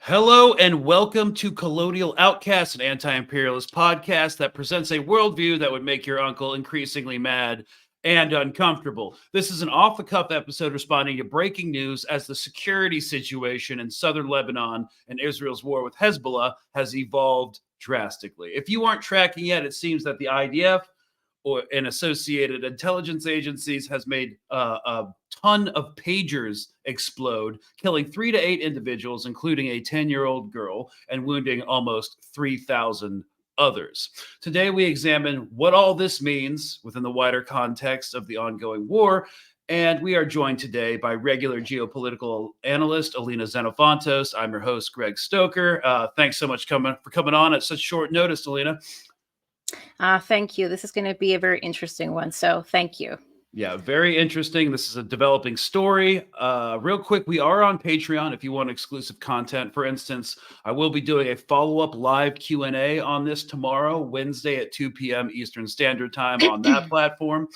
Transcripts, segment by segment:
Hello and welcome to Colonial, Outcasts, an anti-imperialist podcast that presents a worldview that would make your uncle increasingly mad and uncomfortable. This is an off-the-cuff episode responding to breaking news as the security situation in Southern Lebanon and Israel's war with Hezbollah has evolved drastically. If you aren't tracking yet, it seems that the IDF and associated intelligence agencies has made a ton of pagers explode, killing 3 to 8 individuals, including a 10-year-old girl, and wounding almost 3,000 others. Today, we examine what all this means within the wider context of the ongoing war. And we are joined today by regular geopolitical analyst Elina Xenophontos. I'm your host, Greg Stoker. Thanks so much for coming on at such short notice, Elina. Thank you. This is going to be a very interesting one. So thank you. Yeah, very interesting. This is a developing story. Real quick, we are on Patreon if you want exclusive content. For instance, I will be doing a follow-up live Q&A on this tomorrow, Wednesday at 2 p.m. Eastern Standard Time on that platform.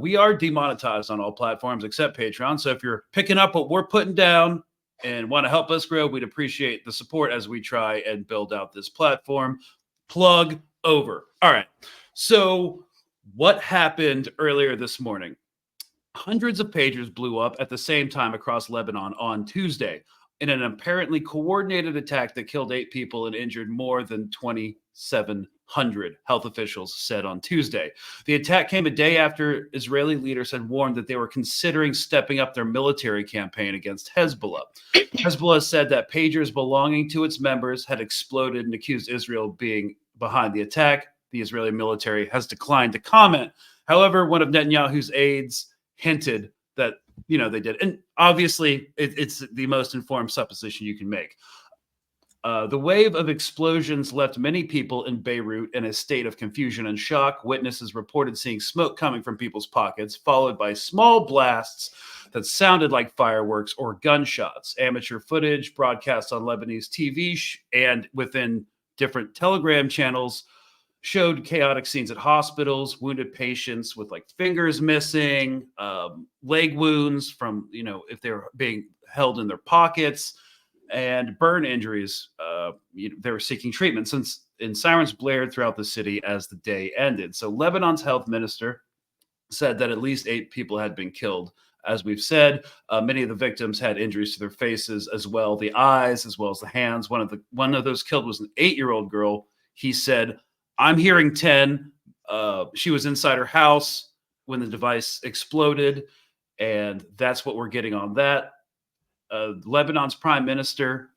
We are demonetized on all platforms except Patreon. So if you're picking up what we're putting down and want to help us grow, we'd appreciate the support as we try and build out this platform. Plug over. All right. So what happened earlier this morning? Hundreds of pagers blew up at the same time across Lebanon on Tuesday in an apparently coordinated attack that killed 8 people and injured more than 2,700, health officials said on Tuesday. The attack came a day after Israeli leaders had warned that they were considering stepping up their military campaign against Hezbollah. Hezbollah said that pagers belonging to its members had exploded and accused Israel of being behind the attack. The Israeli military has declined to comment. However, one of Netanyahu's aides hinted that, they did. And obviously, it's the most informed supposition you can make. The wave of explosions left many people in Beirut in a state of confusion and shock. Witnesses reported seeing smoke coming from people's pockets, followed by small blasts that sounded like fireworks or gunshots. Amateur footage broadcast on Lebanese TV and within different Telegram channels showed chaotic scenes at hospitals, wounded patients with fingers missing, leg wounds from, if they were being held in their pockets, and burn injuries. They were seeking treatment and sirens blared throughout the city as the day ended. So Lebanon's health minister said that at least 8 people had been killed. As we've said, many of the victims had injuries to their faces as well, the eyes as well as the hands. One of those killed was an 8-year-old girl. He said, "I'm hearing 10. She was inside her house when the device exploded, and that's what we're getting on that." Lebanon's prime minister,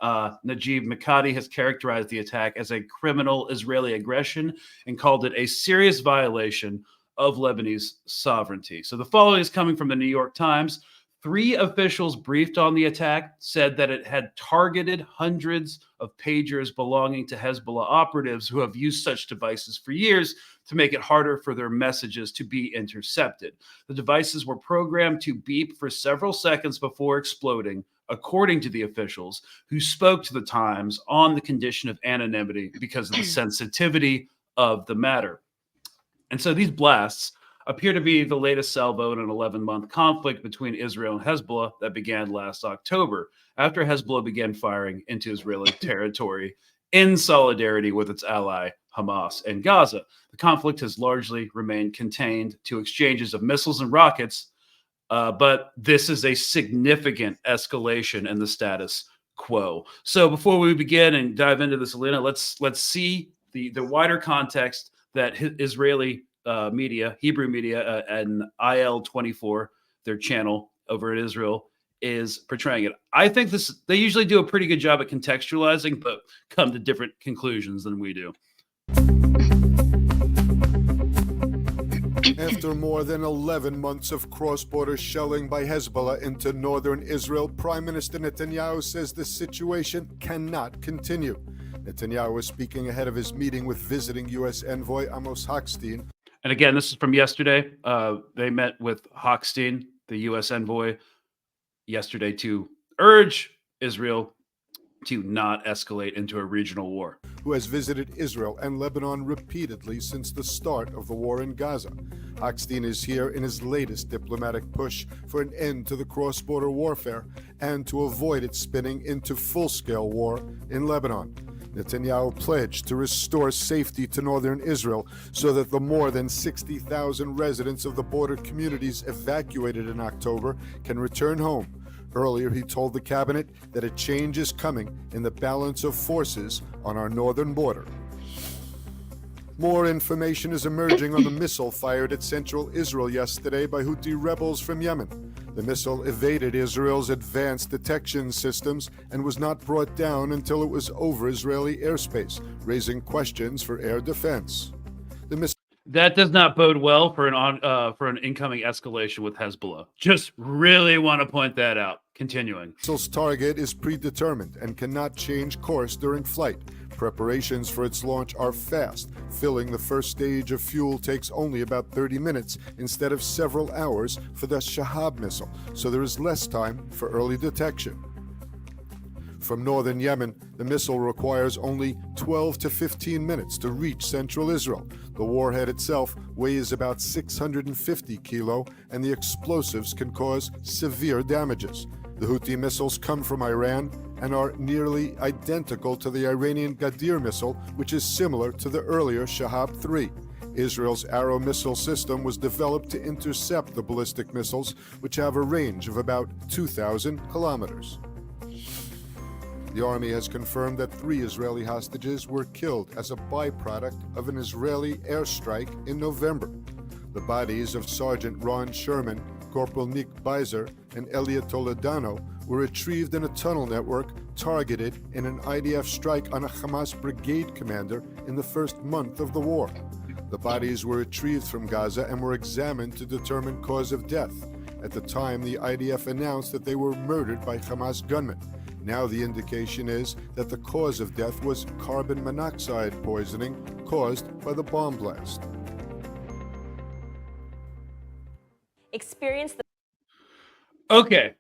Najib Mikati, has characterized the attack as a criminal Israeli aggression and called it a serious violation of Lebanese sovereignty. So the following is coming from the New York Times. 3 officials briefed on the attack said that it had targeted hundreds of pagers belonging to Hezbollah operatives who have used such devices for years to make it harder for their messages to be intercepted. The devices were programmed to beep for several seconds before exploding, according to the officials, who spoke to the Times on the condition of anonymity because of the sensitivity of the matter. And so these blasts appear to be the latest salvo in an 11-month conflict between Israel and Hezbollah that began last October, after Hezbollah began firing into Israeli territory in solidarity with its ally Hamas in Gaza. The conflict has largely remained contained to exchanges of missiles and rockets, but this is a significant escalation in the status quo. So before we begin and dive into this, Elina, let's see the wider context that Israeli media, Hebrew media, and IL-24, their channel over in Israel, is portraying it. I think they usually do a pretty good job at contextualizing, but come to different conclusions than we do. After more than 11 months of cross-border shelling by Hezbollah into northern Israel, Prime Minister Netanyahu says the situation cannot continue. Netanyahu was speaking ahead of his meeting with visiting U.S. envoy Amos Hochstein. And again, this is from yesterday. They met with Hochstein, the U.S. envoy, yesterday to urge Israel to not escalate into a regional war. Who has visited Israel and Lebanon repeatedly since the start of the war in Gaza. Hochstein is here in his latest diplomatic push for an end to the cross-border warfare and to avoid it spinning into full-scale war in Lebanon. Netanyahu pledged to restore safety to northern Israel so that the more than 60,000 residents of the border communities evacuated in October can return home. Earlier, he told the cabinet that a change is coming in the balance of forces on our northern border. More information is emerging on the missile fired at central Israel yesterday by Houthi rebels from Yemen. The missile evaded Israel's advanced detection systems and was not brought down until it was over Israeli airspace, raising questions for air defense. That does not bode well for an incoming escalation with Hezbollah. Just really want to point that out. Continuing. Missile's target is predetermined and cannot change course during flight. Preparations for its launch are fast. Filling the first stage of fuel takes only about 30 minutes instead of several hours for the Shahab missile, so there is less time for early detection. From northern Yemen, the missile requires only 12 to 15 minutes to reach central Israel. The warhead itself weighs about 650 kilo, and the explosives can cause severe damages. The Houthi missiles come from Iran and are nearly identical to the Iranian Ghadir missile, which is similar to the earlier Shahab 3. Israel's Arrow missile system was developed to intercept the ballistic missiles, which have a range of about 2,000 kilometers. The army has confirmed that 3 Israeli hostages were killed as a byproduct of an Israeli airstrike in November. The bodies of Sergeant Ron Sherman, Corporal Nick Beiser, and Elliot Toledano were retrieved in a tunnel network targeted in an IDF strike on a Hamas brigade commander in the first month of the war. The bodies were retrieved from Gaza and were examined to determine cause of death. At the time, the IDF announced that they were murdered by Hamas gunmen. Now the indication is that the cause of death was carbon monoxide poisoning caused by the bomb blast. Experience the Okay.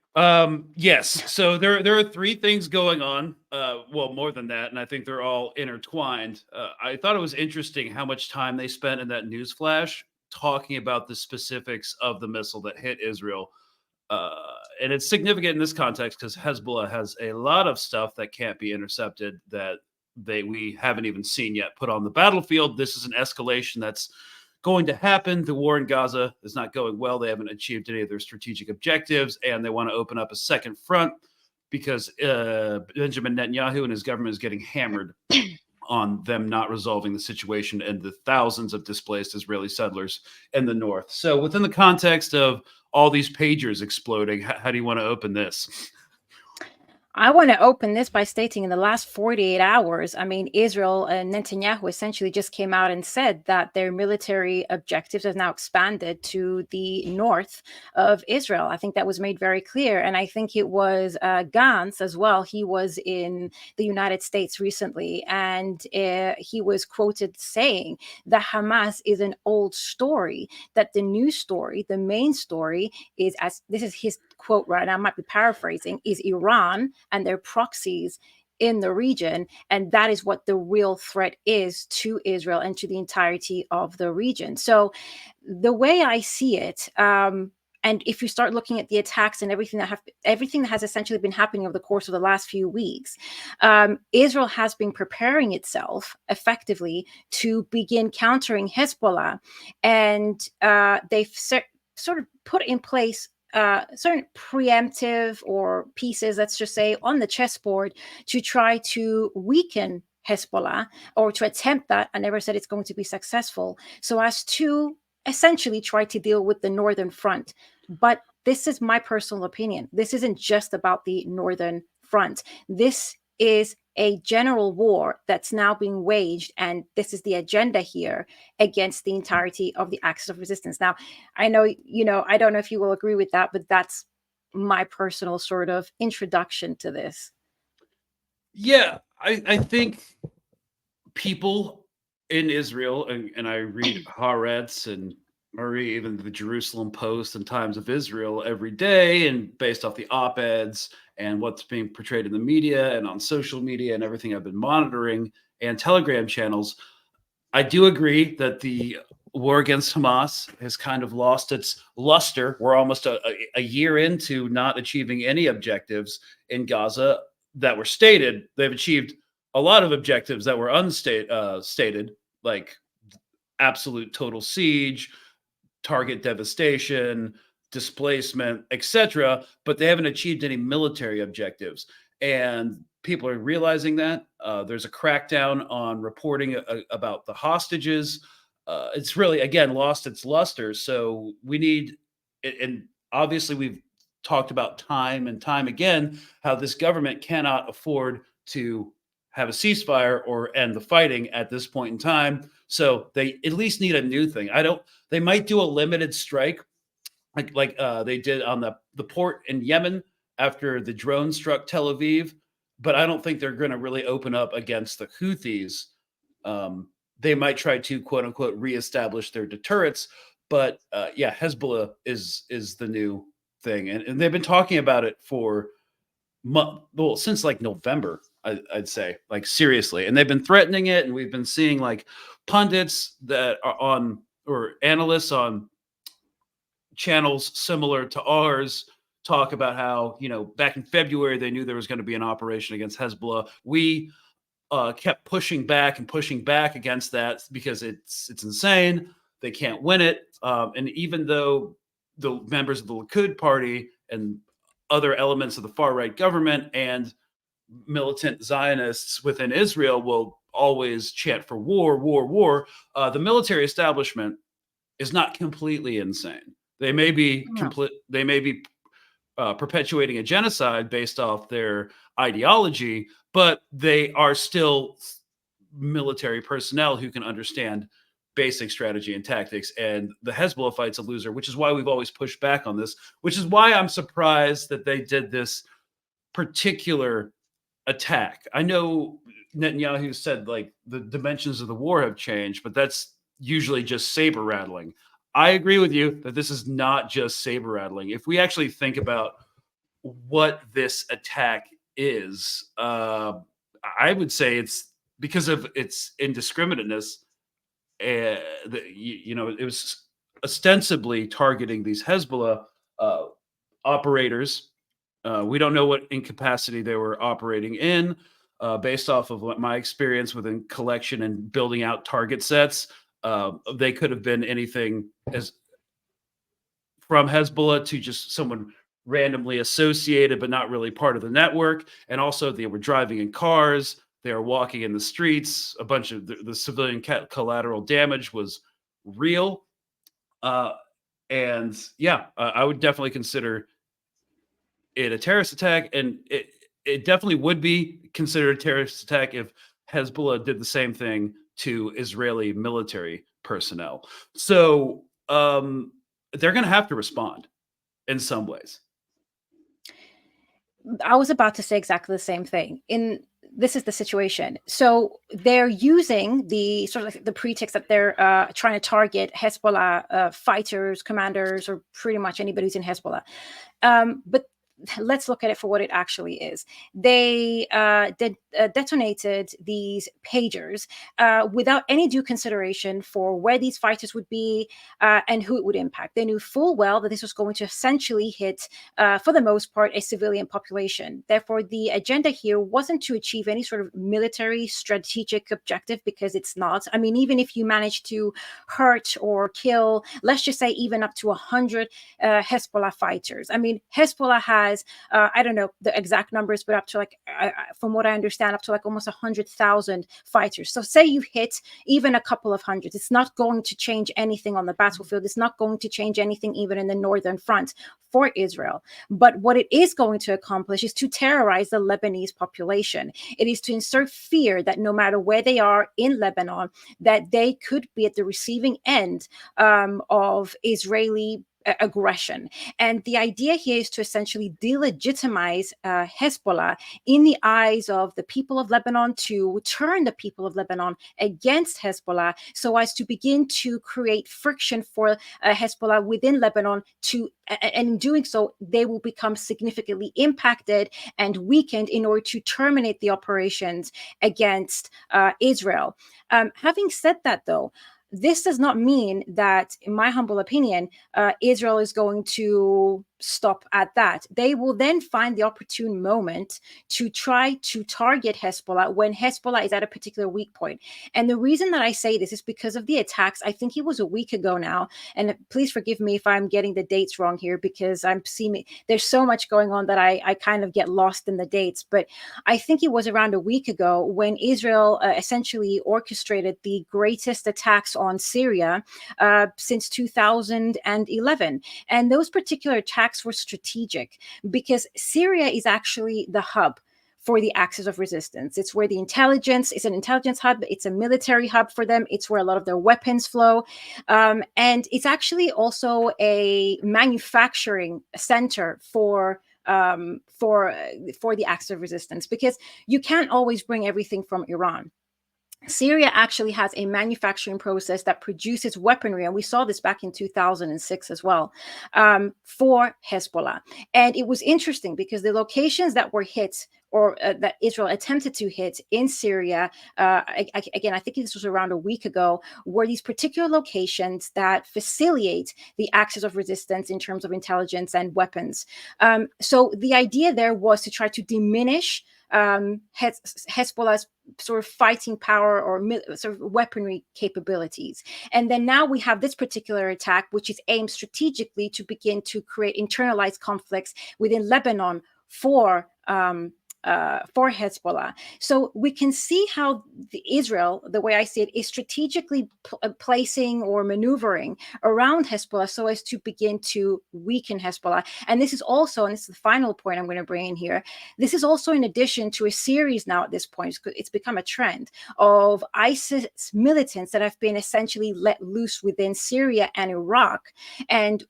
Yes. So there are 3 things going on. Well, more than that, and I think they're all intertwined. I thought it was interesting how much time they spent in that news flash talking about the specifics of the missile that hit Israel. And it's significant in this context because Hezbollah has a lot of stuff that can't be intercepted that we haven't even seen yet put on the battlefield. This is an escalation that's going to happen. The war in Gaza is not going well. They haven't achieved any of their strategic objectives, and they want to open up a second front because Benjamin Netanyahu and his government is getting hammered on them not resolving the situation and the thousands of displaced Israeli settlers in the north. So within the context of all these pagers exploding, how do you want to open this? I want to open this by stating in the last 48 hours, I mean, Israel and Netanyahu essentially just came out and said that their military objectives have now expanded to the north of Israel. I think that was made very clear. And I think it was Gantz as well. He was in the United States recently, and he was quoted saying that Hamas is an old story, that the new story, the main story is, as this is his quote, right? I might be paraphrasing, is Iran and their proxies in the region. And that is what the real threat is to Israel and to the entirety of the region. So the way I see it, and if you start looking at the attacks and everything that has essentially been happening over the course of the last few weeks, Israel has been preparing itself effectively to begin countering Hezbollah. And they've sort of put in place certain preemptive or pieces, let's just say, on the chessboard to try to weaken Hezbollah, or to attempt that. I never said it's going to be successful, so as to essentially try to deal with the northern front. But this is my personal opinion. This isn't just about the northern front. This is a general war that's now being waged, and this is the agenda here against the entirety of the axis of resistance. Now, I know, I don't know if you will agree with that, but that's my personal sort of introduction to this. Yeah, I think people in Israel, and I read Haaretz and Marie, even the Jerusalem Post and Times of Israel every day, and based off the op-eds and what's being portrayed in the media and on social media and everything I've been monitoring, and Telegram channels, I do agree that the war against Hamas has kind of lost its luster. We're almost a year into not achieving any objectives in Gaza that were stated. They've achieved a lot of objectives that were stated, like absolute total siege, target devastation, displacement, etc., but they haven't achieved any military objectives. And people are realizing that. There's a crackdown on reporting about the hostages. It's really, again, lost its luster. So we need, and obviously we've talked about time and time again how this government cannot afford to have a ceasefire or end the fighting at this point in time. So they at least need a new thing. They might do a limited strike like they did on the port in Yemen after the drone struck Tel Aviv, but I don't think they're going to really open up against the Houthis. They might try to quote unquote reestablish their deterrents, but yeah, Hezbollah is the new thing, and they've been talking about it for since like November, I'd say, like seriously, and they've been threatening it, and we've been seeing like pundits that are on or analysts on channels similar to ours talk about how, back in February they knew there was going to be an operation against Hezbollah. We kept pushing back and pushing back against that because it's insane. They can't win it, and even though the members of the Likud party and other elements of the far right government and militant Zionists within Israel will always chant for war, war, war, the military establishment is not completely insane. They may be perpetuating a genocide based off their ideology, but they are still military personnel who can understand basic strategy and tactics. And the Hezbollah fight's a loser, which is why we've always pushed back on this, which is why I'm surprised that they did this particular attack. I know Netanyahu said like the dimensions of the war have changed, but that's usually just saber rattling. I agree with you that this is not just saber rattling. If we actually think about what this attack is, I would say it's because of its indiscriminateness. It was ostensibly targeting these Hezbollah operators. We don't know what incapacity they were operating in. Based off of what my experience within collection and building out target sets, they could have been anything as from Hezbollah to just someone randomly associated, but not really part of the network. And also they were driving in cars. They were walking in the streets. A bunch of the civilian collateral damage was real. And yeah, I would definitely consider it a terrorist attack. And it definitely would be considered a terrorist attack if Hezbollah did the same thing to Israeli military personnel. So they're going to have to respond in some ways. I was about to say exactly the same thing. This is the situation. So they're using the sort of like the pretext that they're trying to target Hezbollah fighters, commanders, or pretty much anybody who's in Hezbollah. But let's look at it for what it actually is. They detonated these pagers without any due consideration for where these fighters would be and who it would impact. They knew full well that this was going to essentially hit, for the most part, a civilian population. Therefore, the agenda here wasn't to achieve any sort of military strategic objective, because it's not. I mean, even if you manage to hurt or kill, let's just say even up to 100 Hezbollah fighters. I mean, Hezbollah has I don't know the exact numbers, but up to like, from what I understand, up to like almost 100,000 fighters. So say you hit even a couple of hundred, it's not going to change anything on the battlefield. It's not going to change anything even in the northern front for Israel. But what it is going to accomplish is to terrorize the Lebanese population. It is to insert fear that no matter where they are in Lebanon, that they could be at the receiving end of Israeli aggression. And the idea here is to essentially delegitimize Hezbollah in the eyes of the people of Lebanon, to turn the people of Lebanon against Hezbollah, so as to begin to create friction for Hezbollah within Lebanon, and in doing so, they will become significantly impacted and weakened in order to terminate the operations against Israel. Having said that, though, this does not mean that, in my humble opinion, Israel is going to stop at that. They will then find the opportune moment to try to target Hezbollah when Hezbollah is at a particular weak point. And the reason that I say this is because of the attacks. I think it was a week ago now, and please forgive me if I'm getting the dates wrong here, because I'm seeing there's so much going on that I kind of get lost in the dates. But I think it was around a week ago when Israel essentially orchestrated the greatest attacks on Syria since 2011. And those particular attacks were strategic because Syria is actually the hub for the axis of resistance. It's where the intelligence, it's an intelligence hub, it's a military hub for them, it's where a lot of their weapons flow. And it's actually also a manufacturing center for the axis of resistance, because you can't always bring everything from Iran. Syria actually has a manufacturing process that produces weaponry, and we saw this back in 2006 as well, for Hezbollah. And it was interesting because the locations that were hit, or that Israel attempted to hit in Syria, again, I think this was around a week ago, were these particular locations that facilitate the axis of resistance in terms of intelligence and weapons. So the idea there was to try to diminish Hezbollah's sort of fighting power or sort of weaponry capabilities. And then now we have this particular attack, which is aimed strategically to begin to create internalized conflicts within Lebanon for Hezbollah. So we can see how Israel, the way I see it, is strategically placing or maneuvering around Hezbollah so as to begin to weaken Hezbollah. And this is also, and this is the final point I'm going to bring in here, this is also in addition to a series now at this point, it's become a trend of ISIS militants that have been essentially let loose within Syria and Iraq. And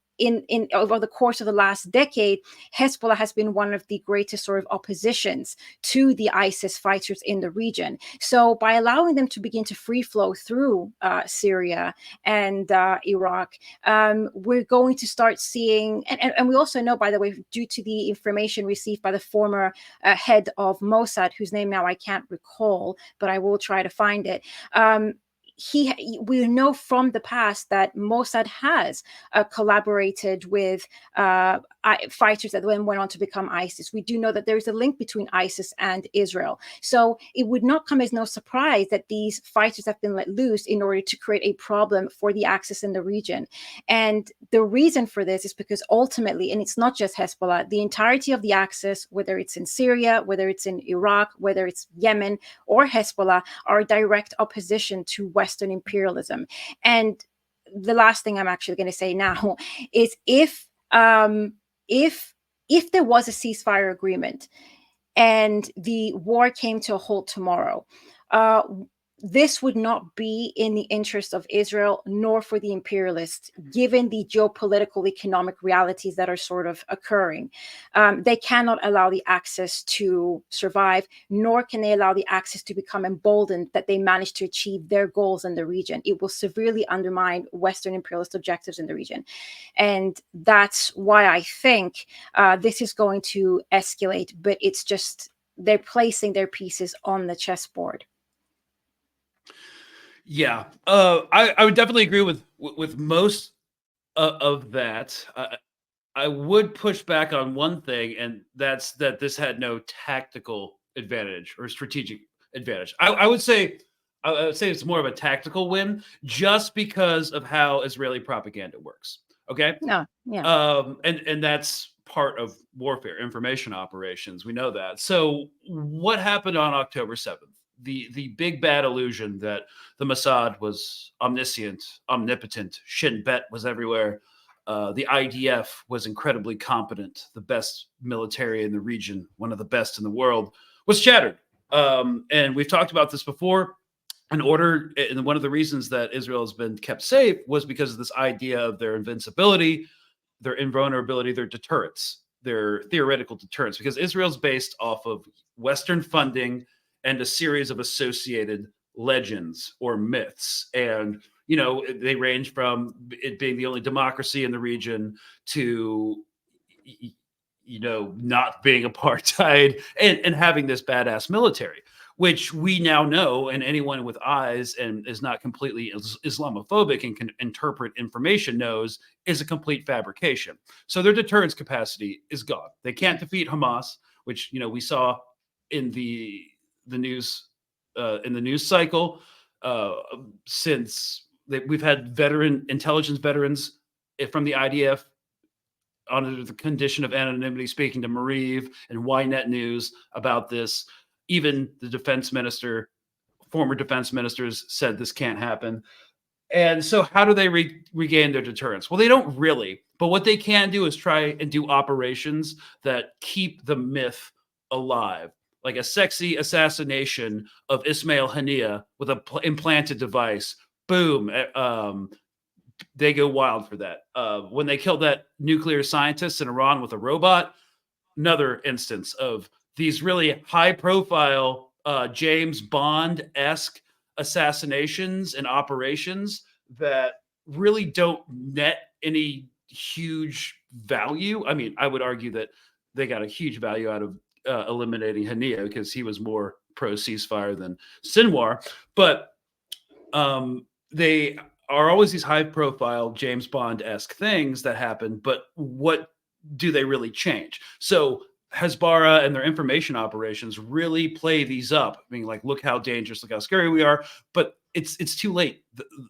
over the course of the last decade, Hezbollah has been one of the greatest sort of oppositions to the ISIS fighters in the region. So by allowing them to begin to free flow through Syria and Iraq, we're going to start seeing, and we also know, by the way, due to the information received by the former head of Mossad, whose name now I can't recall, but I will try to find it. We know from the past that Mossad has collaborated with fighters that then went on to become ISIS. We do know that there is a link between ISIS and Israel. So it would not come as no surprise that these fighters have been let loose in order to create a problem for the axis in the region. And the reason for this is because ultimately, and it's not just Hezbollah, the entirety of the axis, whether it's in Syria, whether it's in Iraq, whether it's Yemen or Hezbollah, are direct opposition to Western imperialism. And the last thing I'm actually going to say now is if there was a ceasefire agreement and the war came to a halt tomorrow, this would not be in the interest of Israel nor for the imperialists, given the geopolitical economic realities that are sort of occurring. They cannot allow the axis to survive, nor can they allow the axis to become emboldened that they managed to achieve their goals in the region. It will severely undermine Western imperialist objectives in the region. And that's why I think this is going to escalate, but it's just they're placing their pieces on the chessboard. Yeah, I would definitely agree with most of that. I would push back on one thing, and that's that this had no tactical advantage or strategic advantage. I would say it's more of a tactical win, just because of how Israeli propaganda works. Okay. No, yeah. And that's part of warfare, information operations. We know that. So what happened on October 7th? The big bad illusion that the Mossad was omniscient, omnipotent, Shin Bet was everywhere. The IDF was incredibly competent, the best military in the region, one of the best in the world, was shattered. And we've talked about this before. And one of the reasons that Israel has been kept safe was because of this idea of their invincibility. their invulnerability, their deterrence, their theoretical deterrence, because Israel's based off of Western funding and a series of associated legends or myths. And, they range from it being the only democracy in the region to, not being apartheid and having this badass military, which we now know, and anyone with eyes and is not completely Islamophobic and can interpret information knows is a complete fabrication. So their deterrence capacity is gone. They can't defeat Hamas, which we saw in the news cycle since we've had intelligence veterans from the IDF under the condition of anonymity speaking to Mariv and Ynet News about this. Even the former defense ministers said this can't happen. And so how do they regain their deterrence? Well, they don't really. But what they can do is try and do operations that keep the myth alive, like a sexy assassination of Ismail Haniyeh with an implanted device. Boom. They go wild for that. When they killed that nuclear scientist in Iran with a robot, another instance of these really high-profile James Bond-esque assassinations and operations that really don't net any huge value. I mean, I would argue that they got a huge value out of eliminating Haniyeh because he was more pro-ceasefire than Sinwar. But they are always these high-profile James Bond-esque things that happen, but what do they really change? So Hezbollah and their information operations really play these up. I mean, like, look how dangerous, look how scary we are, but it's too late.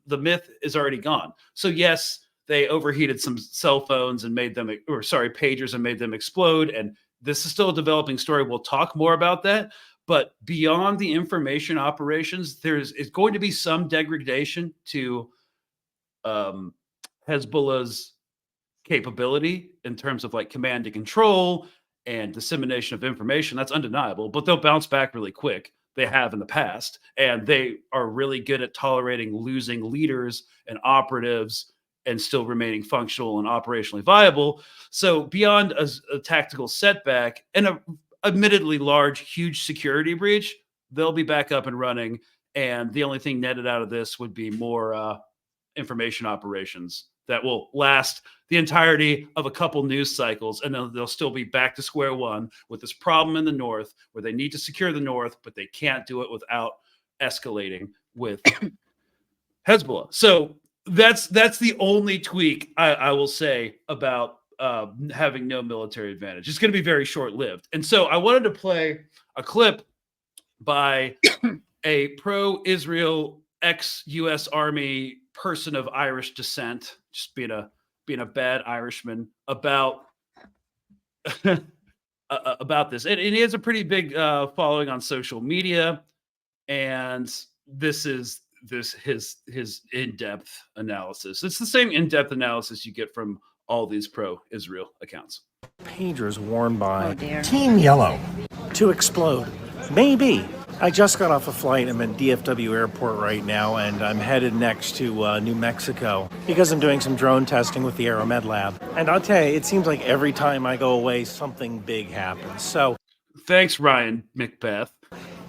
The myth is already gone. So yes, they overheated some cell phones and pagers and made them explode. And this is still a developing story. We'll talk more about that. But beyond the information operations, it's going to be some degradation to Hezbollah's capability in terms of like command and control and dissemination of information. That's undeniable, but they'll bounce back really quick. They have in the past, and they are really good at tolerating losing leaders and operatives and still remaining functional and operationally viable. So beyond a tactical setback and a admittedly large, huge security breach, they'll be back up and running. And the only thing netted out of this would be more information operations that will last the entirety of a couple news cycles, and then they'll still be back to square one with this problem in the north where they need to secure the north, but they can't do it without escalating with Hezbollah. So that's the only tweak I will say about having no military advantage. It's going to be very short-lived. And so I wanted to play a clip by a pro-Israel ex-U.S. Army person of Irish descent, just being a bad Irishman, about this. And he has a pretty big following on social media, and this is his in-depth analysis. It's the same in-depth analysis you get from all these pro-Israel accounts. Pagers worn by Team Yellow to explode. Maybe. I just got off a flight. I'm at DFW Airport right now, and I'm headed next to New Mexico because I'm doing some drone testing with the Aeromed Lab. And I'll tell you, it seems like every time I go away, something big happens. So, thanks, Ryan Macbeth.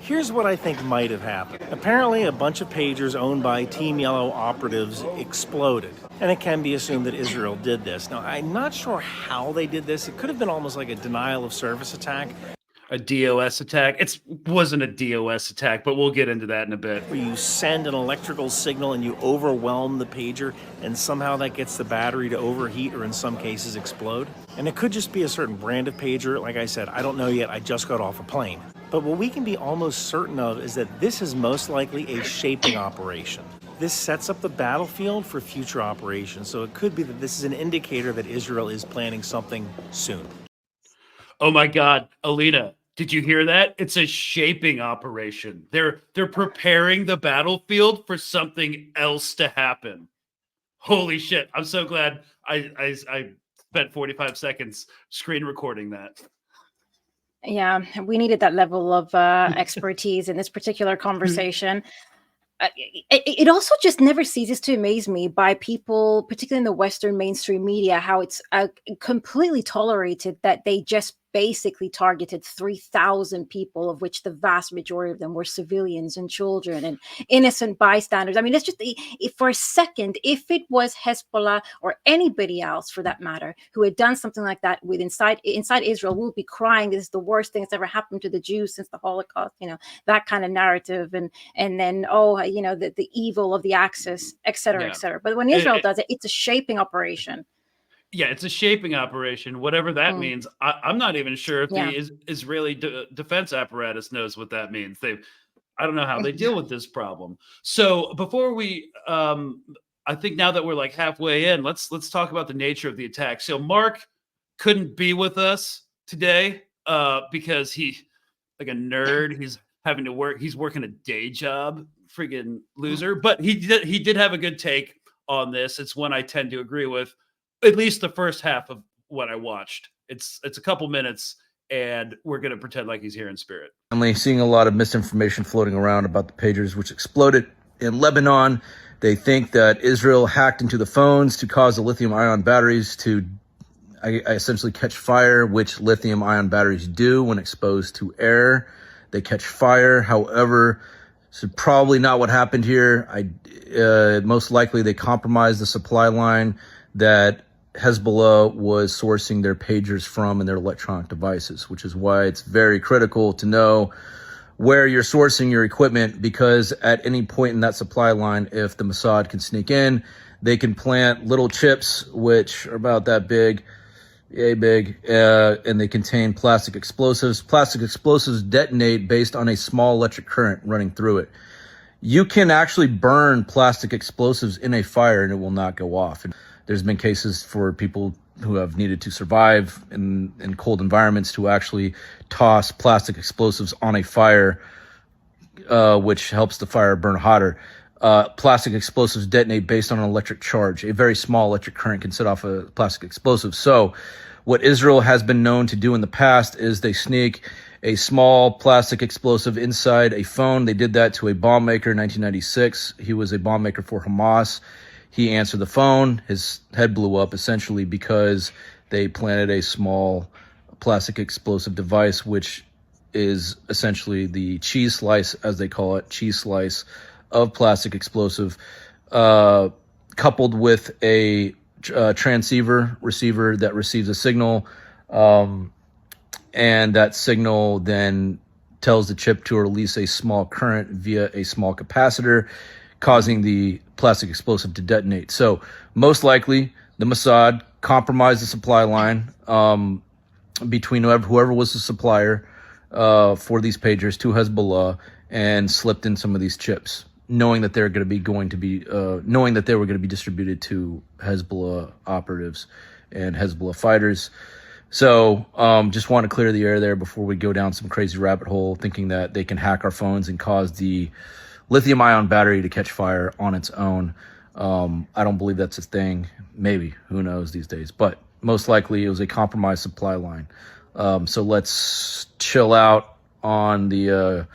Here's what I think might have happened. Apparently, a bunch of pagers owned by Team Yellow operatives exploded. And it can be assumed that Israel did this. Now, I'm not sure how they did this. It could have been almost like a denial of service attack. A DOS attack. It wasn't a DOS attack, but we'll get into that in a bit. Where you send an electrical signal and you overwhelm the pager, and somehow that gets the battery to overheat or in some cases explode. And it could just be a certain brand of pager. Like I said, I don't know yet. I just got off a plane. But what we can be almost certain of is that this is most likely a shaping operation. This sets up the battlefield for future operations. So it could be that this is an indicator that Israel is planning something soon. Oh my God, Elina. Did you hear that? It's a shaping operation. They're preparing the battlefield for something else to happen. Holy shit. I'm so glad I spent 45 seconds screen recording that. Yeah, we needed that level of expertise in this particular conversation. it also just never ceases to amaze me by people, particularly in the Western mainstream media, how it's completely tolerated that they just basically targeted 3,000 people, of which the vast majority of them were civilians and children and innocent bystanders. I mean, it's just if for a second, if it was Hezbollah or anybody else for that matter who had done something like that with inside Israel, we'll be crying, this is the worst thing that's ever happened to the Jews since the Holocaust, that kind of narrative, and then the evil of the Axis, et cetera, et cetera. But when Israel does it, it's a shaping operation. Yeah, it's a shaping operation, whatever that means. I'm not even sure if the Israeli defense apparatus knows what that means. I don't know how they deal with this problem. So before we, I think now that we're like halfway in, let's talk about the nature of the attack. So Mark couldn't be with us today because he, like a nerd, he's having to work. He's working a day job, friggin' loser. But he did have a good take on this. It's one I tend to agree with. At least the first half of what I watched. It's a couple minutes, and we're going to pretend like he's here in spirit. I'm seeing a lot of misinformation floating around about the pagers which exploded in Lebanon. They think that Israel hacked into the phones to cause the lithium-ion batteries to essentially catch fire, which lithium-ion batteries do when exposed to air. They catch fire. However, so probably not what happened here. Most likely they compromised the supply line that Hezbollah was sourcing their pagers from and their electronic devices, which is why it's very critical to know where you're sourcing your equipment, because at any point in that supply line, if the Mossad can sneak in, they can plant little chips, which are about that big, and they contain plastic explosives. Plastic explosives detonate based on a small electric current running through it. You can actually burn plastic explosives in a fire and it will not go off. And there's been cases for people who have needed to survive in cold environments to actually toss plastic explosives on a fire, which helps the fire burn hotter. Plastic explosives detonate based on an electric charge. A very small electric current can set off a plastic explosive. So what Israel has been known to do in the past is they sneak a small plastic explosive inside a phone. They did that to a bomb maker in 1996. He was a bomb maker for Hamas. He answered the phone. His head blew up essentially because they planted a small plastic explosive device, which is essentially the cheese slice, as they call it, cheese slice of plastic explosive, coupled with a transceiver receiver that receives a signal. And that signal then tells the chip to release a small current via a small capacitor, causing the plastic explosive to detonate. So most likely the Mossad compromised the supply line between whoever was the supplier for these pagers to Hezbollah, and slipped in some of these chips, knowing that they were going to be distributed to Hezbollah operatives and Hezbollah fighters. So just want to clear the air there before we go down some crazy rabbit hole, thinking that they can hack our phones and cause the lithium-ion battery to catch fire on its own. I don't believe that's a thing. Maybe, who knows these days. But most likely it was a compromised supply line. So let's chill out on the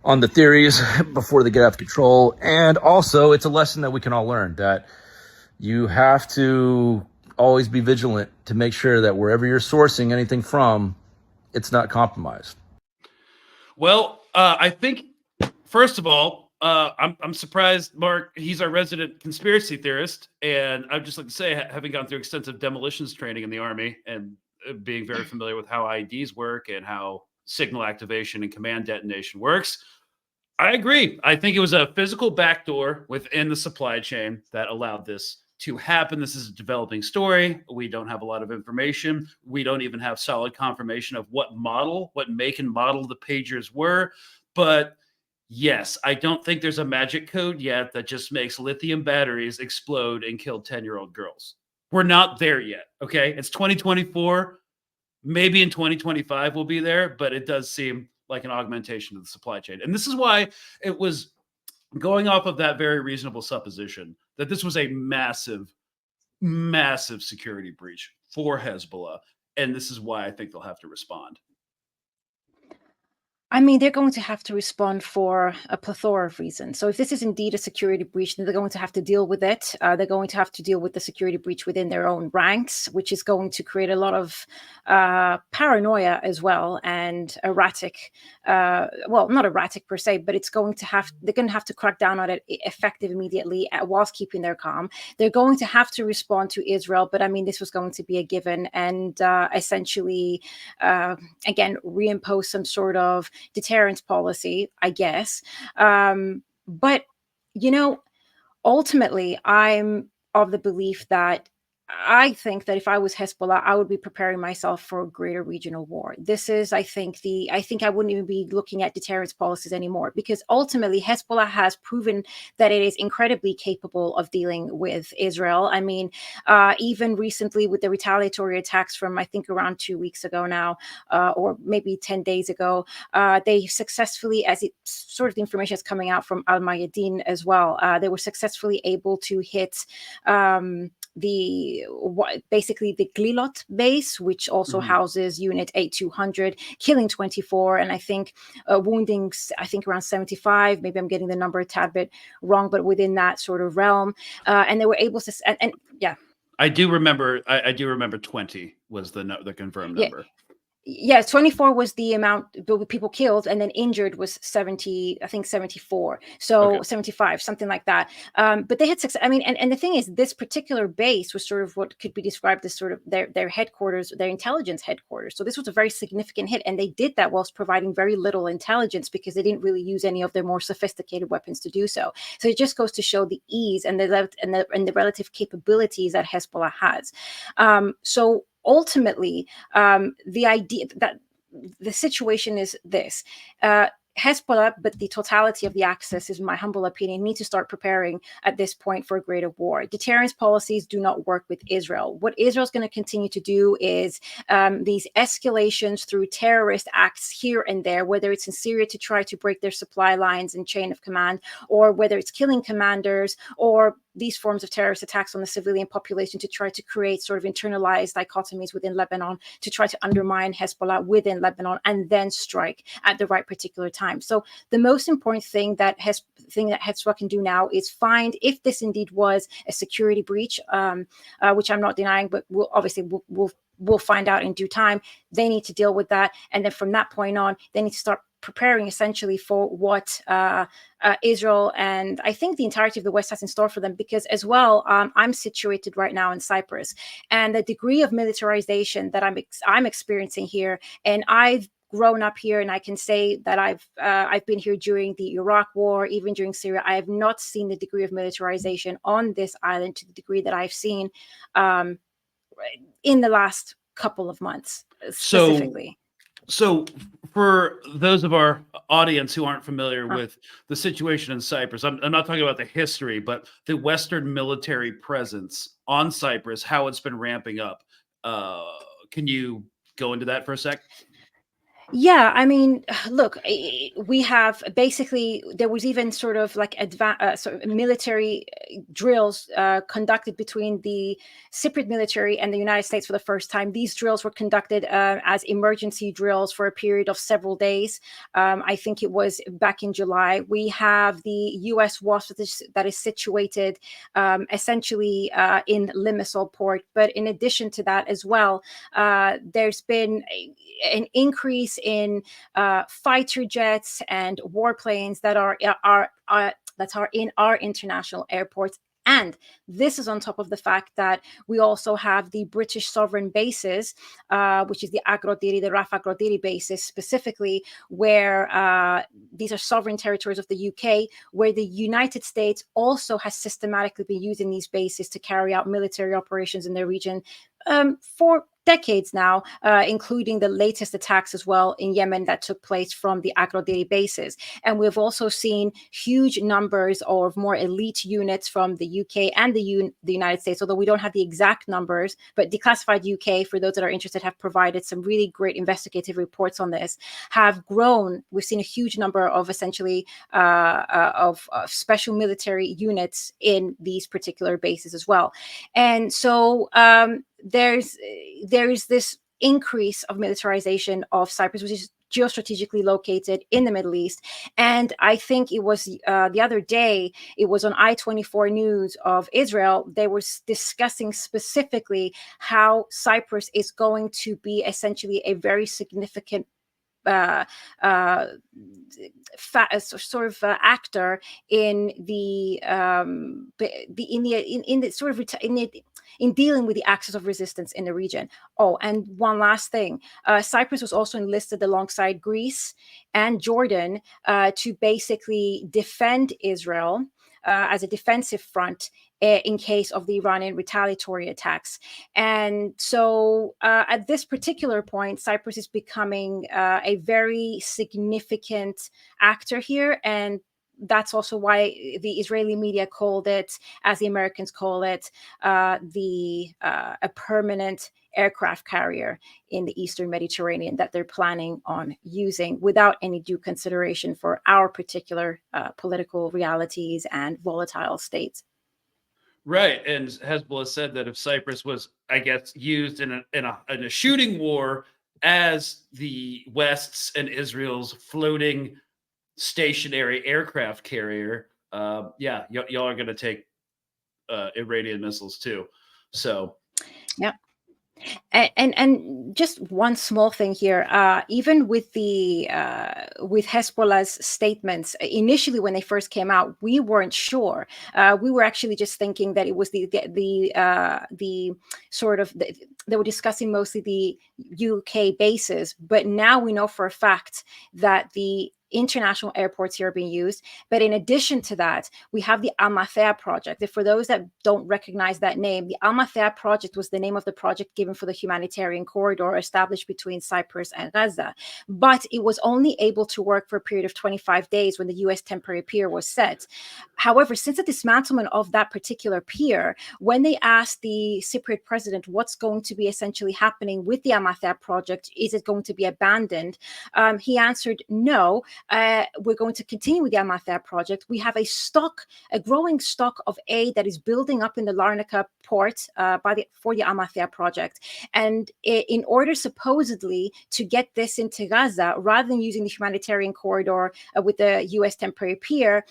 theories before they get out of control. And also, it's a lesson that we can all learn, that you have to always be vigilant to make sure that wherever you're sourcing anything from, it's not compromised. Well, I think, first of all, I'm surprised, Mark, he's our resident conspiracy theorist. And I'd just like to say, having gone through extensive demolitions training in the Army and being very familiar with how IEDs work and how signal activation and command detonation works, I agree. I think it was a physical backdoor within the supply chain that allowed this to happen. This is a developing story. We don't have a lot of information. We don't even have solid confirmation of what make and model the pagers were. But yes, I don't think there's a magic code yet that just makes lithium batteries explode and kill 10-year-old girls. We're not there yet, okay? It's 2024. Maybe in 2025 we'll be there, but it does seem like an augmentation of the supply chain. And this is why it was going off of that very reasonable supposition that this was a massive, massive security breach for Hezbollah. And this is why I think they'll have to respond. I mean, they're going to have to respond for a plethora of reasons. So if this is indeed a security breach, then they're going to have to deal with it. They're going to have to deal with the security breach within their own ranks, which is going to create a lot of paranoia as well, and erratic, well, not erratic per se, but they're going to have to crack down on it effective immediately whilst keeping their calm. They're going to have to respond to Israel, but I mean, this was going to be a given, and essentially, again, reimpose some sort of deterrence policy, I guess. But, ultimately, I'm of the belief that I think that if I was Hezbollah, I would be preparing myself for a greater regional war. This is, I think I wouldn't even be looking at deterrence policies anymore, because ultimately Hezbollah has proven that it is incredibly capable of dealing with Israel. I mean, even recently with the retaliatory attacks from, I think, around 2 weeks ago now, or maybe 10 days ago, they successfully, as it sort of the information is coming out from Alma as well, they were successfully able to hit basically the Glilot base, which also houses Unit 8200, killing 24, and I think wounding, I think, around 75. Maybe I'm getting the number a tad bit wrong, but within that sort of realm. And they were able to, and yeah. I do remember 20 was the confirmed number. Yeah, 24 was the amount of people killed, and then injured was 70, I think 74. So okay. 75, something like that. But they had success. I mean, and the thing is, this particular base was sort of what could be described as sort of their headquarters, their intelligence headquarters. So this was a very significant hit, and they did that whilst providing very little intelligence, because they didn't really use any of their more sophisticated weapons to do so. So it just goes to show the ease and the relative capabilities that Hezbollah has. So ultimately, the idea that the situation is this. Hezbollah, but the totality of the axis, is my humble opinion, need to start preparing at this point for a greater war. Deterrence policies do not work with Israel. What Israel's going to continue to do is these escalations through terrorist acts here and there, whether it's in Syria to try to break their supply lines and chain of command, or whether it's killing commanders, or these forms of terrorist attacks on the civilian population to try to create sort of internalized dichotomies within Lebanon, to try to undermine Hezbollah within Lebanon, and then strike at the right particular time. So the most important thing that Hezbollah can do now is find, if this indeed was a security breach, which I'm not denying, but we'll find out in due time. They need to deal with that, and then from that point on, they need to start preparing essentially for what Israel and I think the entirety of the West has in store for them, because as well, I'm situated right now in Cyprus, and the degree of militarization that I'm experiencing here, and I've grown up here, and I can say that I've been here during the Iraq War, even during Syria. I have not seen the degree of militarization on this island to the degree that I've seen in the last couple of months specifically. So for those of our audience who aren't familiar with the situation in Cyprus, I'm not talking about the history, but the Western military presence on Cyprus, how it's been ramping up. Can you go into that for a sec? Yeah, I mean, look, we have basically, there was even sort of like sort of military drills conducted between the Cypriot military and the United States for the first time. These drills were conducted as emergency drills for a period of several days. I think it was back in July. We have the U.S. WASP that is situated essentially in Limassol port. But in addition to that as well, there's been an increase in fighter jets and warplanes that are in our international airports. And this is on top of the fact that we also have the British sovereign bases, which is the Raf Agrodiri bases specifically, where these are sovereign territories of the UK, where the United States also has systematically been using these bases to carry out military operations in their region for decades now, including the latest attacks as well in Yemen that took place from the Agrodiri bases. And we've also seen huge numbers of more elite units from the UK and the United States, although we don't have the exact numbers, but Declassified UK, for those that are interested, have provided some really great investigative reports on this, have grown. We've seen a huge number of essentially of special military units in these particular bases as well. And so there's this increase of militarization of Cyprus, which is geostrategically located in the Middle East. And I think it was the other day, it was on I-24 News of Israel, they were discussing specifically how Cyprus is going to be essentially a very significant actor in in dealing with the axis of resistance in the region. Oh, and one last thing, Cyprus was also enlisted alongside Greece and Jordan to basically defend Israel as a defensive front in case of the Iranian retaliatory attacks. And so at this particular point, Cyprus is becoming a very significant actor here. And that's also why the Israeli media called it, as the Americans call it, a permanent aircraft carrier in the Eastern Mediterranean that they're planning on using without any due consideration for our particular political realities and volatile states. Right, and Hezbollah said that if Cyprus was, I guess, used in a shooting war as the West's and Israel's floating stationary aircraft carrier, y'all are going to take Iranian missiles too. So, yeah. And just one small thing here, even with the with Hezbollah's statements initially when they first came out, we weren't sure. We were actually just thinking that it was the sort of they were discussing mostly the UK bases, but now we know for a fact that the international airports here are being used. But in addition to that, we have the Alma Project. And for those that don't recognize that name, the Alma Project was the name of the project given for the humanitarian corridor established between Cyprus and Gaza. But it was only able to work for a period of 25 days when the US temporary pier was set. However, since the dismantlement of that particular pier, when they asked the Cypriot president what's going to be essentially happening with the Alma project, is it going to be abandoned? He answered no. We're going to continue with the Alma project. We have a growing stock of aid that is building up in the Larnaca port for the Alma project. And in order supposedly to get this into Gaza, rather than using the humanitarian corridor with the US temporary pier,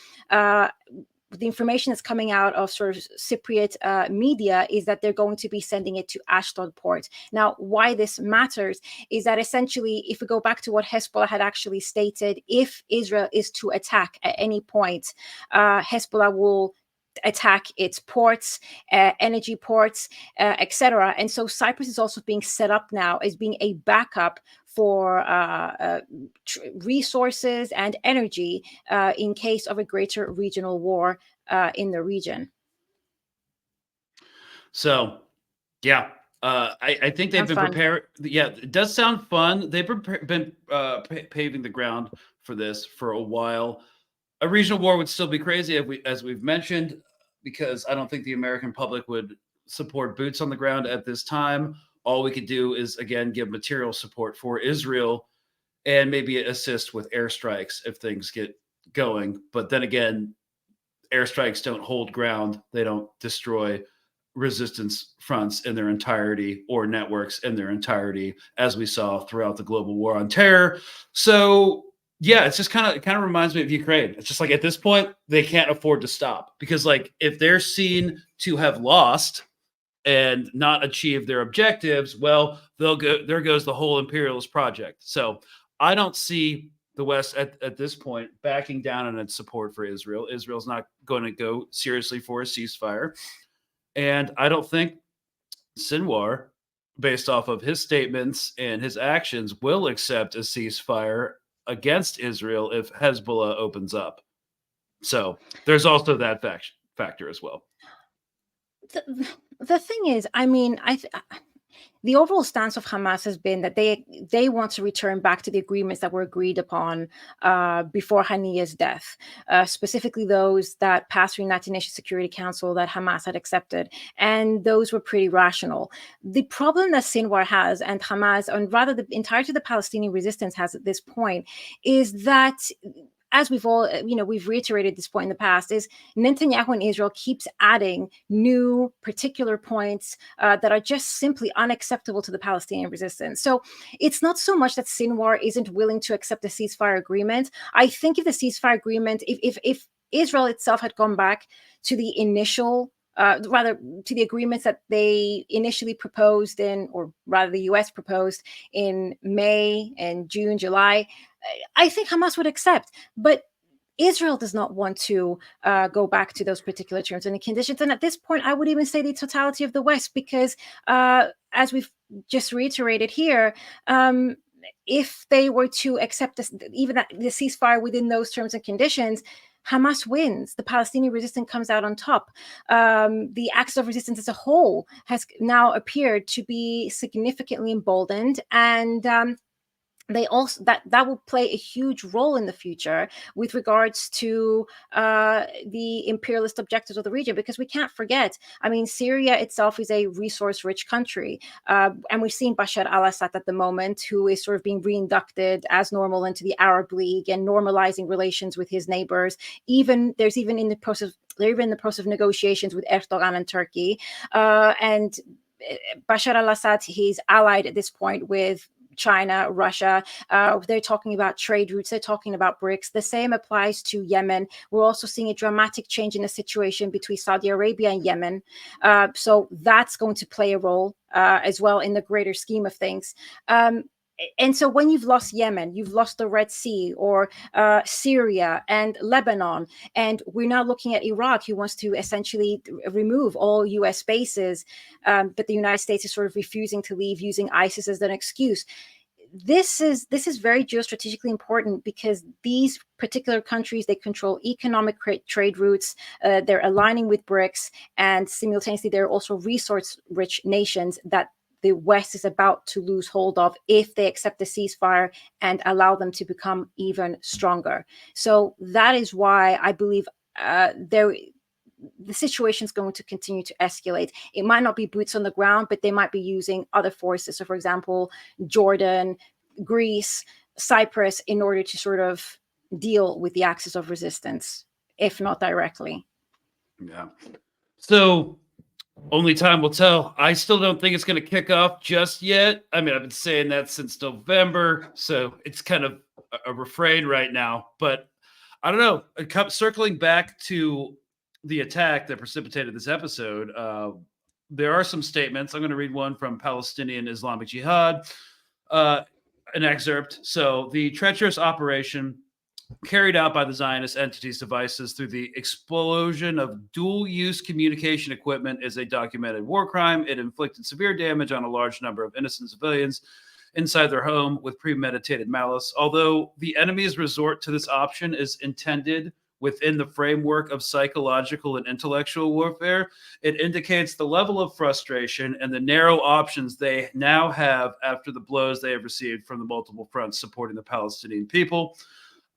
the information that's coming out of sort of Cypriot media is that they're going to be sending it to Ashdod port. Now, why this matters is that essentially, if we go back to what Hezbollah had actually stated, if Israel is to attack at any point, Hezbollah will attack its ports, energy ports, etc. And so Cyprus is also being set up now as being a backup for resources and energy in case of a greater regional war in the region. So, yeah, I think they've been prepared. Yeah, it does sound fun. They've been paving the ground for this for a while. A regional war would still be crazy, as we've mentioned, because I don't think the American public would support boots on the ground at this time. All we could do is, again, give material support for Israel and maybe assist with airstrikes if things get going. But then again, airstrikes don't hold ground. They don't destroy resistance fronts in their entirety or networks in their entirety, as we saw throughout the global war on terror. So, yeah, it's just kind of reminds me of Ukraine. It's just like at this point, they can't afford to stop because, like, if they're seen to have lost and not achieve their objectives, well, they'll go. There goes the whole imperialist project. So I don't see the West at this point backing down on its support for Israel. Israel's not going to go seriously for a ceasefire, and I don't think Sinwar, based off of his statements and his actions, will accept a ceasefire against Israel if Hezbollah opens up. So there's also that factor as well. The thing is, I mean, the overall stance of Hamas has been that they want to return back to the agreements that were agreed upon before Haniyeh's death, specifically those that passed through the United Nations Security Council that Hamas had accepted, and those were pretty rational. The problem that Sinwar has, and Hamas, and rather the entirety of the Palestinian resistance has at this point, is that as we've all, we've reiterated this point in the past, is Netanyahu and Israel keeps adding new particular points that are just simply unacceptable to the Palestinian resistance. So it's not so much that Sinwar isn't willing to accept a ceasefire agreement. I think if the ceasefire agreement, if Israel itself had gone back to the initial rather to the agreements that they initially proposed or rather the US proposed in May and June, July, I think Hamas would accept. But Israel does not want to go back to those particular terms and conditions. And at this point, I would even say the totality of the West, because as we've just reiterated here, if they were to accept even the ceasefire within those terms and conditions, Hamas wins. The Palestinian resistance comes out on top. The axis of resistance as a whole has now appeared to be significantly emboldened, and they also that will play a huge role in the future with regards to the imperialist objectives of the region, because we can't forget, I mean, Syria itself is a resource-rich country, and we've seen Bashar al-Assad at the moment, who is sort of being reinducted as normal into the Arab League and normalizing relations with his neighbors. They're even in the process of negotiations with Erdogan and Turkey, and Bashar al-Assad, he's allied at this point with China, Russia. They're talking about trade routes. They're talking about BRICS. The same applies to Yemen. We're also seeing a dramatic change in the situation between Saudi Arabia and Yemen. So that's going to play a role as well in the greater scheme of things. And so when you've lost Yemen, you've lost the Red Sea, or Syria and Lebanon, and we're now looking at Iraq, who wants to essentially remove all U.S. bases, but the United States is sort of refusing to leave, using ISIS as an excuse. This is very geostrategically important, because these particular countries, they control economic trade routes, they're aligning with BRICS, and simultaneously they're also resource-rich nations that the West is about to lose hold of if they accept the ceasefire and allow them to become even stronger. So that is why I believe the situation is going to continue to escalate. It might not be boots on the ground, but they might be using other forces. So, for example, Jordan, Greece, Cyprus, in order to sort of deal with the axis of resistance, if not directly. Yeah. So only time will tell. I still don't think it's going to kick off just yet. I mean, I've been saying that since November, so it's kind of a refrain right now. But I don't know. Circling back to the attack that precipitated this episode, there are some statements. I'm going to read one from Palestinian Islamic Jihad, an excerpt. So the treacherous operation carried out by the Zionist entity's devices through the explosion of dual-use communication equipment is a documented war crime. It inflicted severe damage on a large number of innocent civilians inside their home with premeditated malice. Although the enemy's resort to this option is intended within the framework of psychological and intellectual warfare, it indicates the level of frustration and the narrow options they now have after the blows they have received from the multiple fronts supporting the Palestinian people.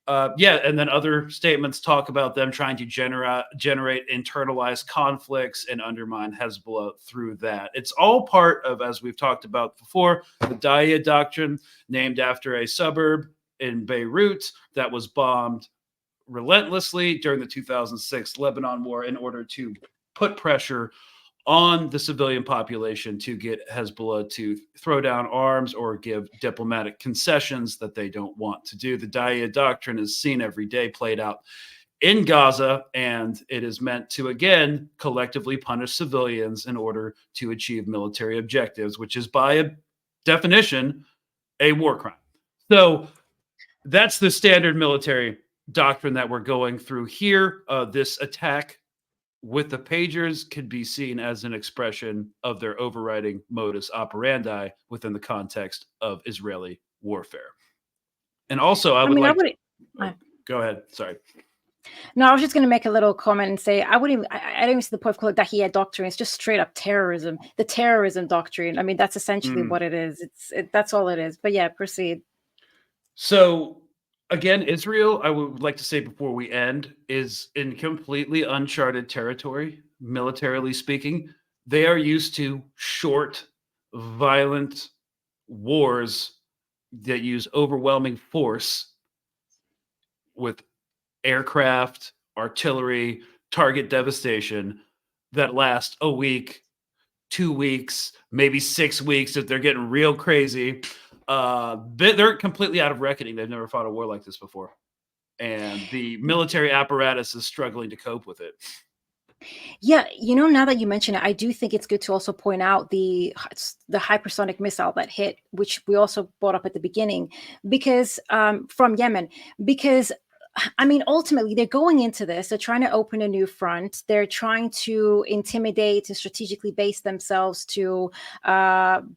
And then other statements talk about them trying to generate internalized conflicts and undermine Hezbollah through that. It's all part of, as we've talked about before, the Daya Doctrine, named after a suburb in Beirut that was bombed relentlessly during the 2006 Lebanon war in order to put pressure on the civilian population to get Hezbollah to throw down arms or give diplomatic concessions that they don't want to do. The Daya Doctrine is seen every day played out in Gaza, and it is meant to, again, collectively punish civilians in order to achieve military objectives, which is by a definition a war crime. So that's the standard military doctrine that we're going through here. This attack with the pagers could be seen as an expression of their overriding modus operandi within the context of Israeli warfare. And also, I go ahead. Sorry. No, I was just going to make a little comment and say I don't even see the point of calling it Dahiyya doctrine. It's just straight up terrorism. The terrorism doctrine. I mean, that's essentially what it is. That's all it is. But yeah, proceed. So again, Israel, I would like to say before we end, is in completely uncharted territory, militarily speaking. They are used to short, violent wars that use overwhelming force with aircraft, artillery, target devastation that last a week, 2 weeks, maybe 6 weeks if they're getting real crazy. They're completely out of reckoning. They've never fought a war like this before. And the military apparatus is struggling to cope with it. Yeah, now that you mention it, I do think it's good to also point out the hypersonic missile that hit, which we also brought up at the beginning, because from Yemen, because I mean, ultimately, they're going into this. They're trying to open a new front. They're trying to intimidate and strategically base themselves to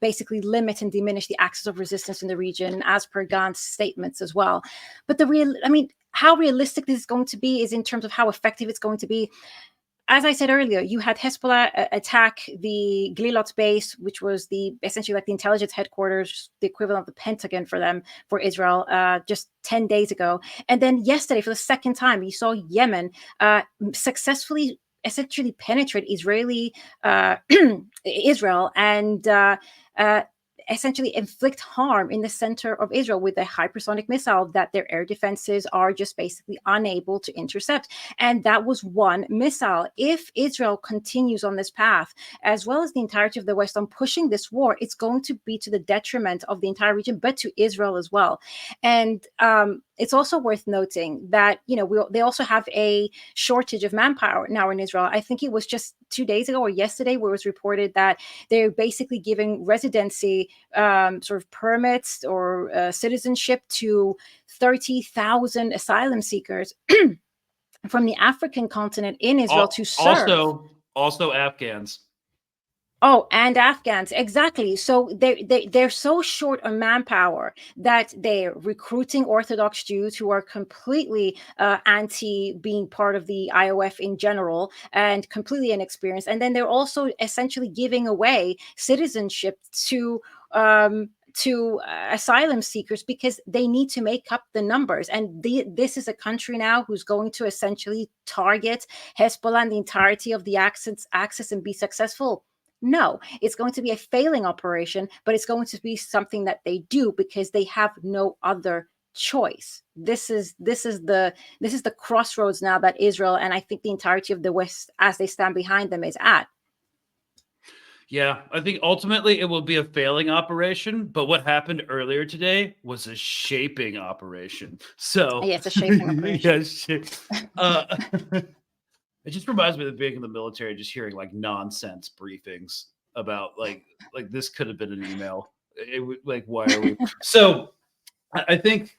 basically limit and diminish the axis of resistance in the region, as per Gant's statements as well. But how realistic this is going to be is in terms of how effective it's going to be. As I said earlier, you had Hezbollah attack the Glilot base, which was essentially like the intelligence headquarters, the equivalent of the Pentagon for them, for Israel, just 10 days ago. And then yesterday, for the second time, you saw Yemen successfully essentially penetrate Israel and essentially inflict harm in the center of Israel with a hypersonic missile that their air defenses are just basically unable to intercept. And that was one missile. If Israel continues on this path, as well as the entirety of the West, on pushing this war, it's going to be to the detriment of the entire region, but to Israel as well. And it's also worth noting that, they also have a shortage of manpower now in Israel. I think it was just 2 days ago or yesterday where it was reported that they're basically giving residency sort of permits or citizenship to 30,000 asylum seekers from the African continent in Israel to serve. Also Afghans. Oh, and Afghans, exactly. So they're so short on manpower that they're recruiting Orthodox Jews who are completely anti being part of the IOF in general and completely inexperienced. And then they're also essentially giving away citizenship to asylum seekers because they need to make up the numbers. And this is a country now who's going to essentially target Hezbollah and the entirety of the axis and be successful. No, it's going to be a failing operation, but it's going to be something that they do because they have no other choice. This is the crossroads now that Israel and I think the entirety of the West, as they stand behind them, is at. Yeah, I think ultimately it will be a failing operation, but what happened earlier today was a shaping operation. So yeah, it's a shaping operation. It just reminds me of being in the military, just hearing like nonsense briefings about like this could have been an email. It would like, why are we? So I think,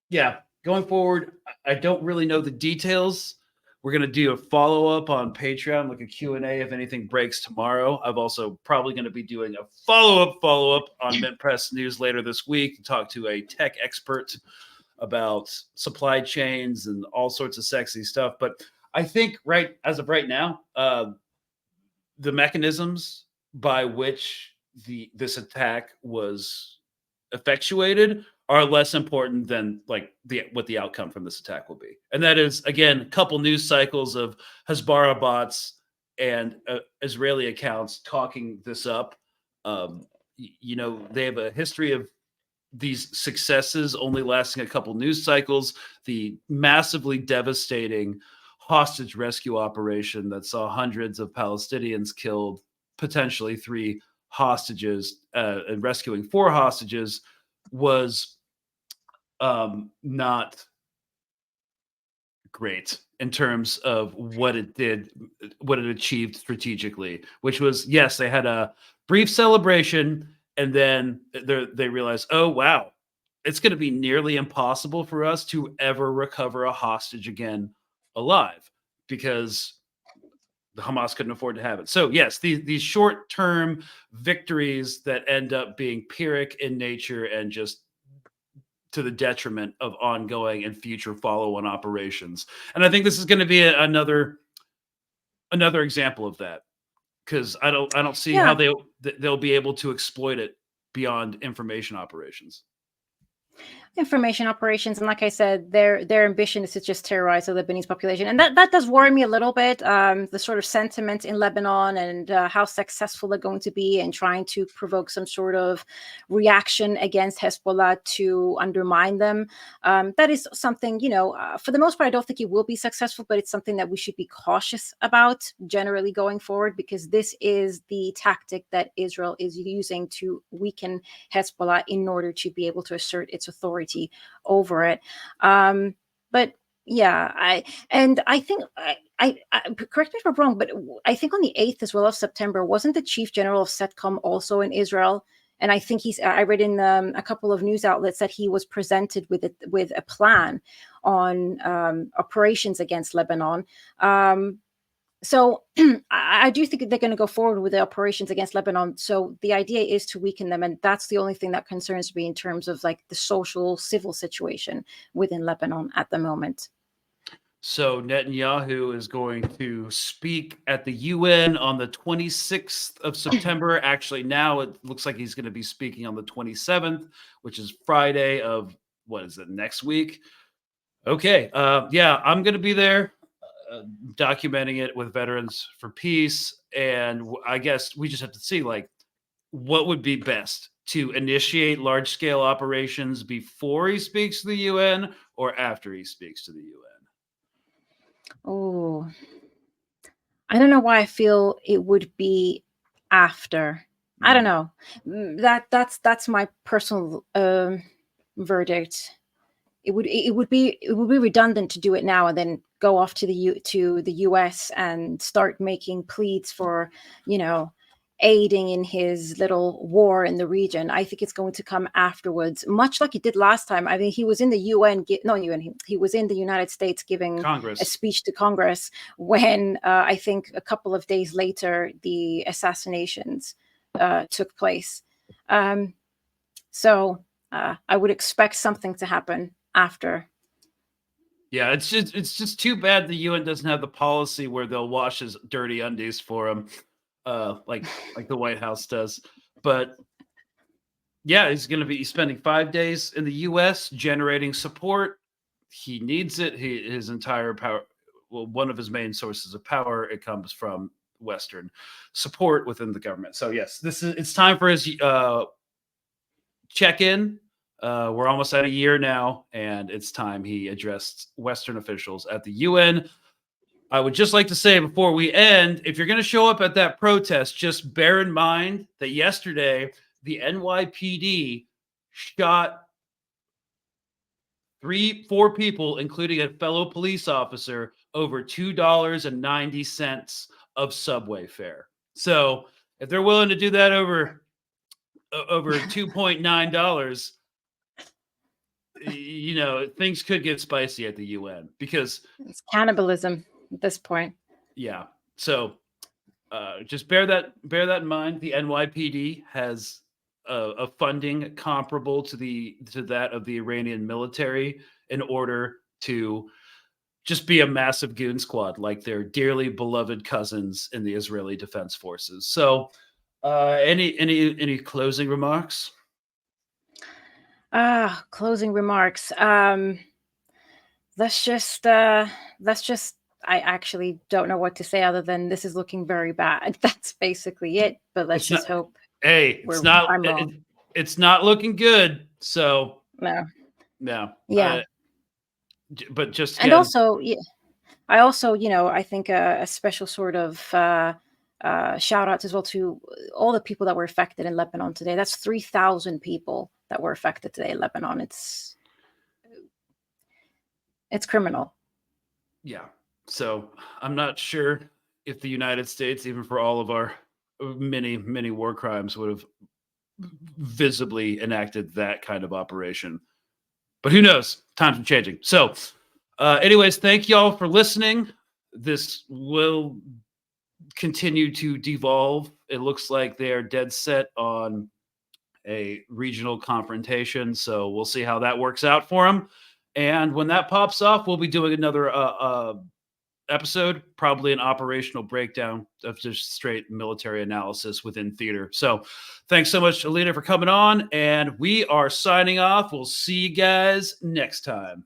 yeah, going forward, I don't really know the details. We're going to do a follow-up on Patreon, like a Q&A if anything breaks tomorrow. I'm also probably going to be doing a follow-up on Mint Press News later this week to talk to a tech expert about supply chains and all sorts of sexy stuff. But I think as of right now, the mechanisms by which this attack was effectuated are less important than what the outcome from this attack will be. And that is, again, a couple news cycles of Hezbollah bots and Israeli accounts talking this up. They have a history of these successes only lasting a couple news cycles. The massively devastating hostage rescue operation that saw hundreds of Palestinians killed, potentially 3 hostages, and rescuing 4 hostages was not great in terms of what it achieved strategically, which was, yes, they had a brief celebration and then they realized, oh, wow, it's going to be nearly impossible for us to ever recover a hostage again alive because the Hamas couldn't afford to have it. So yes, these short-term victories that end up being Pyrrhic in nature and just to the detriment of ongoing and future follow-on operations. And I think this is going to be another example of that, because I don't see how they'll be able to exploit it beyond information operations. information operations, and like I said, their ambition is to just terrorize the Lebanese population, and that does worry me a little bit. The sort of sentiment in Lebanon and how successful they're going to be in trying to provoke some sort of reaction against Hezbollah to undermine them. That is something, for the most part, I don't think it will be successful, but it's something that we should be cautious about generally going forward, because this is the tactic that Israel is using to weaken Hezbollah in order to be able to assert its authority over it. But yeah, I think I correct me if I'm wrong, but I think on the 8th as well of September, wasn't the chief general of CENTCOM also in Israel? And I think I read in a couple of news outlets that he was presented with a plan on operations against Lebanon. So I do think they're going to go forward with the operations against Lebanon. So the idea is to weaken them. And that's the only thing that concerns me in terms of like the social, civil situation within Lebanon at the moment. So Netanyahu is going to speak at the UN on the 26th of September. Actually, now it looks like he's going to be speaking on the 27th, which is Friday of, what is it, next week? Okay. Yeah, I'm going to be there. Documenting it with Veterans for Peace, and I guess we just have to see like what would be best, to initiate large-scale operations before he speaks to the UN or after he speaks to the UN. Oh, I don't know why I feel it would be after. I don't know. That's my personal verdict. It would be redundant to do it now and then go off to the US and start making pleas for, aiding in his little war in the region. I think it's going to come afterwards, much like it did last time. I mean, he was in the UN, he was in the United States giving Congress a speech to Congress when I think a couple of days later the assassinations took place. So I would expect something to happen after. Yeah, it's just too bad the UN doesn't have the policy where they'll wash his dirty undies for him, like the White House does. But yeah, he's going to be spending 5 days in the U.S. generating support. He needs it. His entire power, well, one of his main sources of power, it comes from Western support within the government. So yes, it's time for his check-in. We're almost at a year now, and it's time he addressed Western officials at the UN. I would just like to say before we end, if you're going to show up at that protest, just bear in mind that yesterday the NYPD shot 4 people, including a fellow police officer, over $2.90 of subway fare. So if they're willing to do that over $2.9, things could get spicy at the UN, because it's cannibalism at this point. Yeah. So just bear that in mind. The NYPD has a funding comparable to that of the Iranian military in order to just be a massive goon squad like their dearly beloved cousins in the Israeli Defense Forces. So any closing remarks? Closing remarks. Let's just I actually don't know what to say other than this is looking very bad. That's basically it. But let's just hope. Hey, it's not looking good. So no. Yeah. But just and also, yeah, I also, I think a special sort of shout out as well to all the people that were affected in Lebanon today. That's 3,000 people that were affected today in Lebanon. It's criminal. Yeah. So I'm not sure if the United States, even for all of our many, many war crimes, would have visibly enacted that kind of operation. But who knows? Times are changing. So anyways, thank y'all for listening. This will continue to devolve. It looks like they are dead set on a regional confrontation. So we'll see how that works out for them. And when that pops off, we'll be doing another episode, probably an operational breakdown of just straight military analysis within theater. So thanks so much, Elina, for coming on. And we are signing off. We'll see you guys next time.